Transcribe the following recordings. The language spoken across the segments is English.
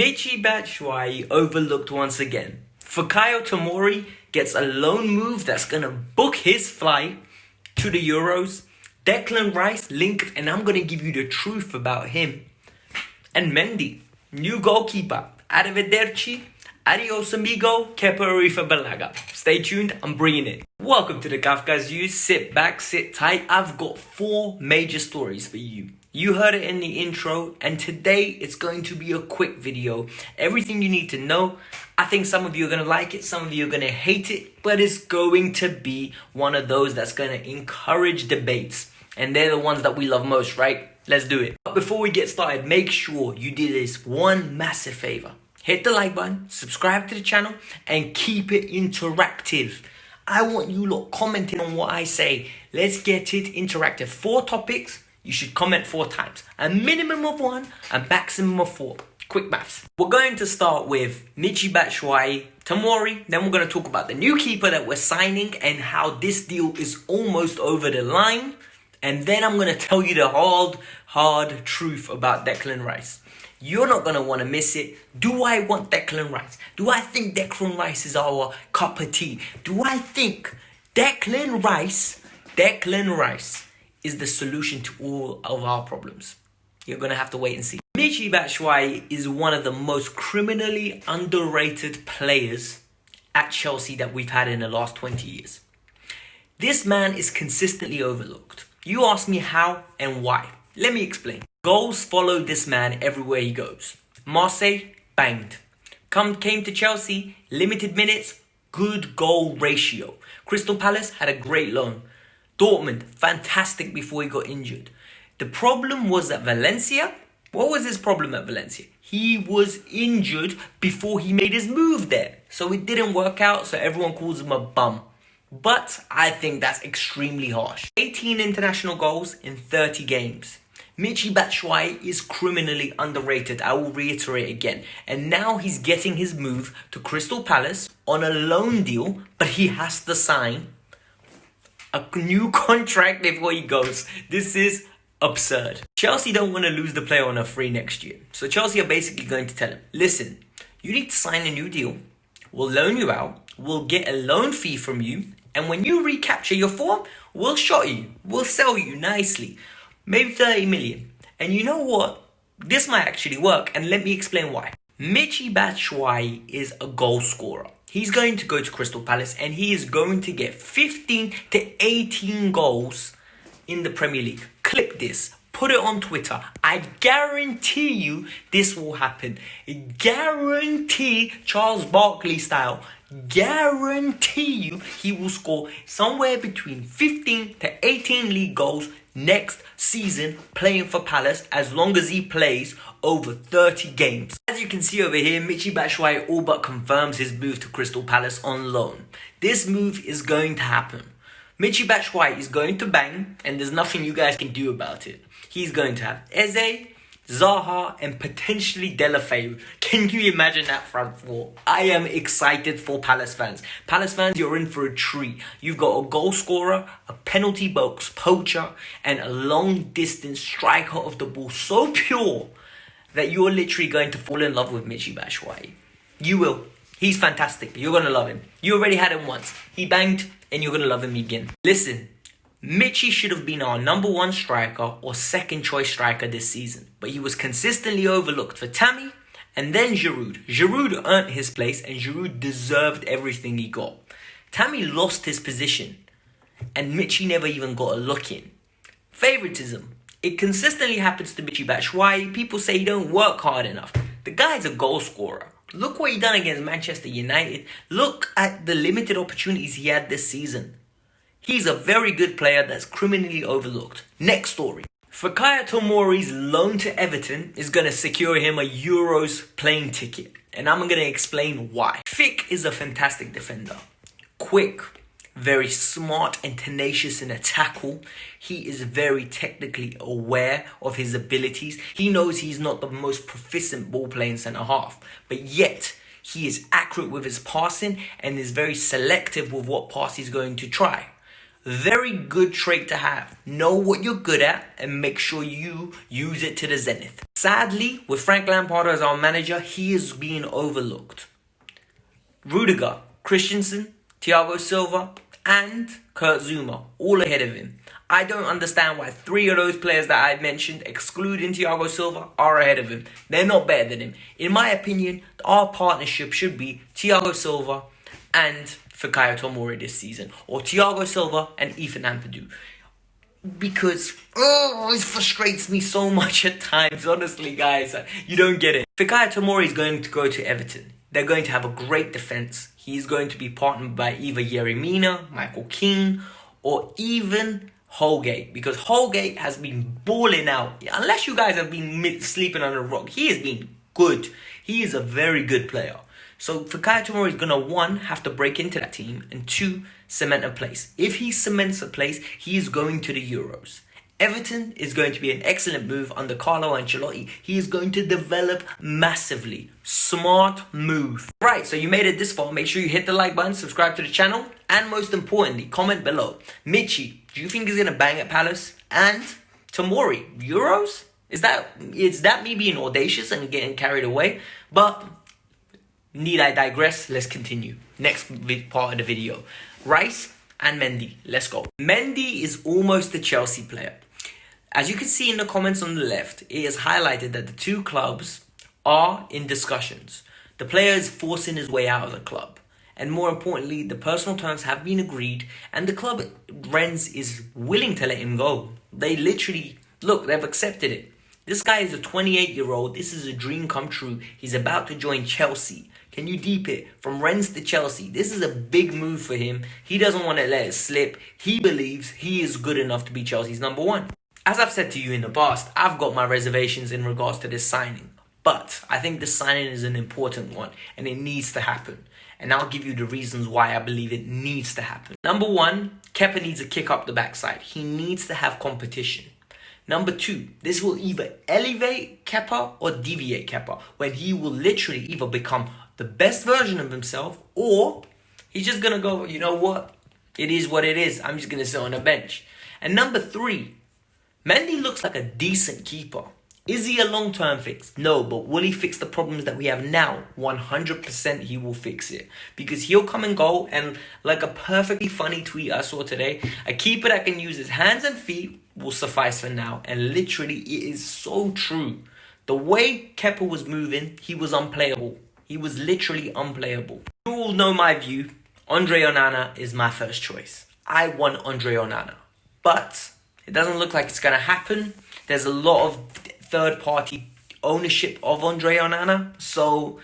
Michy Batshuayi overlooked once again. Fikayo Tomori gets a loan move that's going to book his flight to the Euros. Declan Rice Linked, and I'm going to give you the truth about him. And Mendy, new goalkeeper. Arrivederci, adios amigo, che per balaga. Stay tuned, I'm bringing it. Welcome to the Kavkas. You sit back, sit tight. I've got 4 major stories for you. You heard it in the intro, and today it's going to be a quick video. Everything you need to know. I think some of you are going to like it, some of you are going to hate it, but it's going to be one of those that's going to encourage debates. And they're the ones that we love most, right? Let's do it. But before we get started, make sure you do this one massive favor. Hit the like button, subscribe to the channel, and keep it interactive. I want you lot commenting on what I say. Let's get it interactive. 4 topics. You should comment 4 times. A minimum of 1, a maximum of 4. Quick maths. We're going to start with Michy Batshuayi, Tomori. Then we're going to talk about the new keeper that we're signing and how this deal is almost over the line. And then I'm going to tell you the hard truth about Declan Rice. You're not going to want to miss it. Do I want Declan Rice? Do I think Declan Rice is our cup of tea? Do I think Declan Rice is the solution to all of our problems? You're going to have to wait and see. Michy Batshuayi is one of the most criminally underrated players at Chelsea that we've had in the last 20 years. This man is consistently overlooked. You ask me how and why. Let me explain. Goals follow this man everywhere he goes. Marseille, banged. Came to Chelsea, limited minutes, good goal ratio. Crystal Palace had a great loan. Dortmund, fantastic before he got injured. The problem was at Valencia. What was his problem at Valencia? He was injured before he made his move there. So it didn't work out, so everyone calls him a bum. But I think that's extremely harsh. 18 international goals in 30 games. Michy Batshuayi is criminally underrated, I will reiterate again. And now he's getting his move to Crystal Palace on a loan deal, but he has to sign a new contract before he goes. This is absurd. Chelsea don't want to lose the player on a free next year. So Chelsea are basically going to tell him, listen, you need to sign a new deal. We'll loan you out. We'll get a loan fee from you. And when you recapture your form, we'll shot you. We'll sell you nicely. Maybe 30 million. And you know what? This might actually work. And let me explain why. Michy Batshuayi is a goal scorer. He's going to go to Crystal Palace and he is going to get 15 to 18 goals in the Premier League. Clip this. Put it on Twitter. I guarantee you this will happen. Guarantee, Charles Barkley style. Guarantee you he will score somewhere between 15 to 18 league goals next season playing for Palace as long as he plays over 30 games. As you can see over here, Michy Batshuayi all but confirms his move to Crystal Palace on loan. This move is going to happen. Michy Batshuayi is going to bang and there's nothing you guys can do about it. He's going to have Eze, Zaha and potentially Delafeu. Can you imagine that front 4? I am excited for Palace fans. Palace fans, you're in for a treat. You've got a goal scorer, a penalty box poacher, and a long distance striker of the ball so pure that you're literally going to fall in love with Michy Batshuayi. You will. He's fantastic. You're going to love him. You already had him once. He banged and you're going to love him again. Listen. Michy should have been our number 1 striker or second choice striker this season. But he was consistently overlooked for Tammy and then Giroud. Giroud earned his place and Giroud deserved everything he got. Tammy lost his position and Michy never even got a look in. Favoritism. It consistently happens to Michy Batshuayi. People say he don't work hard enough. The guy's a goal scorer. Look what he done against Manchester United. Look at the limited opportunities he had this season. He's a very good player that's criminally overlooked. Next story. Fikayo Tomori's loan to Everton is going to secure him a Euros plane ticket. And I'm going to explain why. Fik is a fantastic defender. Quick, very smart and tenacious in a tackle. He is very technically aware of his abilities. He knows he's not the most proficient ball playing centre half. But yet, he is accurate with his passing and is very selective with what pass he's going to try. Very good trait to have. Know what you're good at and make sure you use it to the zenith. Sadly, with Frank Lampard as our manager, he is being overlooked. Rudiger, Christensen, Thiago Silva, and Kurt Zouma, all ahead of him. I don't understand why 3 of those players that I mentioned, excluding Thiago Silva, are ahead of him. They're not better than him. In my opinion, our partnership should be Thiago Silva and Fikayo Tomori this season. Or Thiago Silva and Ethan Ampadu. Because, it frustrates me so much at times. Honestly, guys, you don't get it. Fikayo Tomori is going to go to Everton. They're going to have a great defence. He's going to be partnered by either Yerry Mina, Michael Keane, or even Holgate. Because Holgate has been balling out. Unless you guys have been sleeping on a rock, he has been good. He is a very good player. So Fikayo Tomori is going to, 1, have to break into that team, and 2, cement a place. If he cements a place, he is going to the Euros. Everton is going to be an excellent move under Carlo Ancelotti. He is going to develop massively. Smart move. Right, so you made it this far. Make sure you hit the like button, subscribe to the channel, and most importantly, comment below. Michy, do you think he's going to bang at Palace? And Tomori, Euros? Is that me being audacious and getting carried away? But need I digress? Let's continue. Next part of the video. Rice and Mendy. Let's go. Mendy is almost a Chelsea player. As you can see in the comments on the left, it is highlighted that the two clubs are in discussions. The player is forcing his way out of the club. And more importantly, the personal terms have been agreed and the club, Rennes, is willing to let him go. They literally, look, they've accepted it. This guy is a 28-year-old. This is a dream come true. He's about to join Chelsea. Can you deep it? From Rennes to Chelsea. This is a big move for him. He doesn't want to let it slip. He believes he is good enough to be Chelsea's number 1. As I've said to you in the past, I've got my reservations in regards to this signing. But I think this signing is an important one and it needs to happen. And I'll give you the reasons why I believe it needs to happen. Number 1, Kepa needs a kick up the backside. He needs to have competition. Number 2, this will either elevate Kepa or deviate Kepa, when he will literally either become the best version of himself, or he's just going to go, you know what? It is what it is. I'm just going to sit on a bench. And number 3, Mendy looks like a decent keeper. Is he a long-term fix? No, but will he fix the problems that we have now? 100% he will fix it. Because he'll come and go, and like a perfectly funny tweet I saw today, a keeper that can use his hands and feet will suffice for now. And literally, it is so true. The way Kepa was moving, he was unplayable. He was literally unplayable. You all know my view. Andre Onana is my first choice. I want Andre Onana. But it doesn't look like it's going to happen. There's a lot of third-party ownership of Andre Onana. So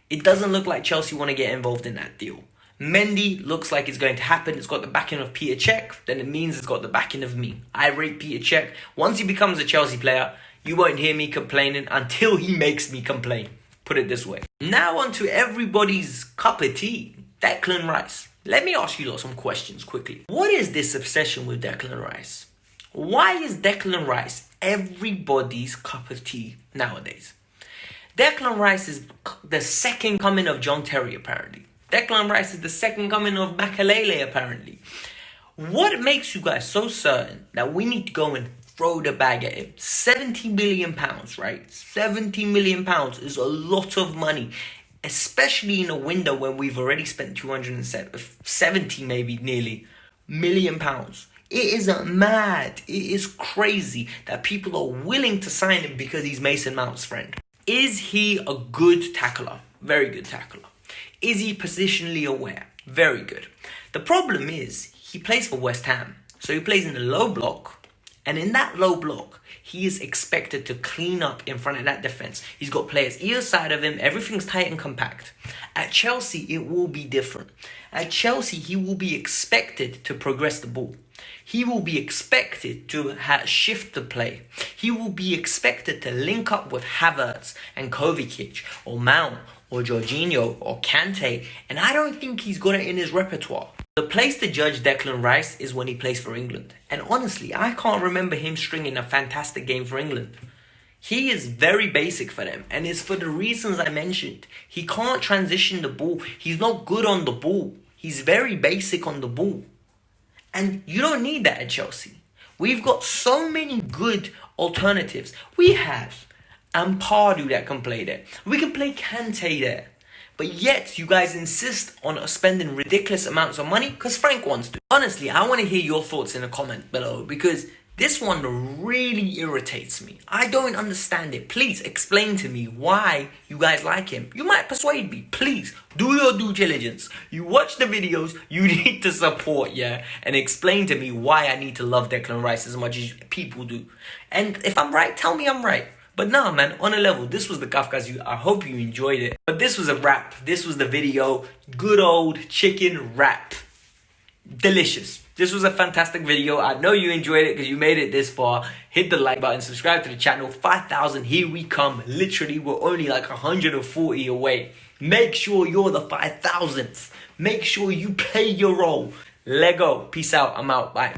it doesn't look like Chelsea want to get involved in that deal. Mendy looks like it's going to happen. It's got the backing of Peter Cech. Then it means it's got the backing of me. I rate Peter Cech. Once he becomes a Chelsea player, you won't hear me complaining until he makes me complain. Put it this way. Now on to everybody's cup of tea. Declan Rice. Let me ask you some questions quickly. What is this obsession with Declan Rice? Why is Declan Rice everybody's cup of tea nowadays? Declan Rice is the second coming of John Terry, apparently. Declan Rice is the second coming of Makalele, apparently. What makes you guys so certain that we need to go and throw the bag at him? 70 million pounds, right? 70 million pounds is a lot of money, especially in a window when we've already spent 270 maybe nearly million pounds. It is mad. It is crazy that people are willing to sign him because he's Mason Mount's friend. Is he a good tackler? Very good tackler. Is he positionally aware? Very good. The problem is he plays for West Ham. So he plays in the low block. And in that low block, he is expected to clean up in front of that defense. He's got players either side of him. Everything's tight and compact. At Chelsea, it will be different. At Chelsea, he will be expected to progress the ball. He will be expected to shift the play. He will be expected to link up with Havertz and Kovacic or Mount or Jorginho or Kante. And I don't think he's got it in his repertoire. The place to judge Declan Rice is when he plays for England. And honestly, I can't remember him stringing a fantastic game for England. He is very basic for them. And it's for the reasons I mentioned. He can't transition the ball. He's not good on the ball. He's very basic on the ball. And you don't need that at Chelsea. We've got so many good alternatives. We have Ampadu that can play there. We can play Kante there. But yet, you guys insist on spending ridiculous amounts of money because Frank wants to. Honestly, I want to hear your thoughts in the comment below because this one really irritates me. I don't understand it. Please explain to me why you guys like him. You might persuade me. Please, do your due diligence. You watch the videos, you need to support, yeah? And explain to me why I need to love Declan Rice as much as people do. And if I'm right, tell me I'm right. But nah, man, on a level, this was the Kavkas. I hope you enjoyed it. But this was a wrap. This was the video. Good old chicken wrap. Delicious. This was a fantastic video. I know you enjoyed it because you made it this far. Hit the like button, subscribe to the channel. 5,000, here we come. Literally, we're only like 140 away. Make sure you're the 5,000th. Make sure you play your role. Lego. Peace out. I'm out. Bye.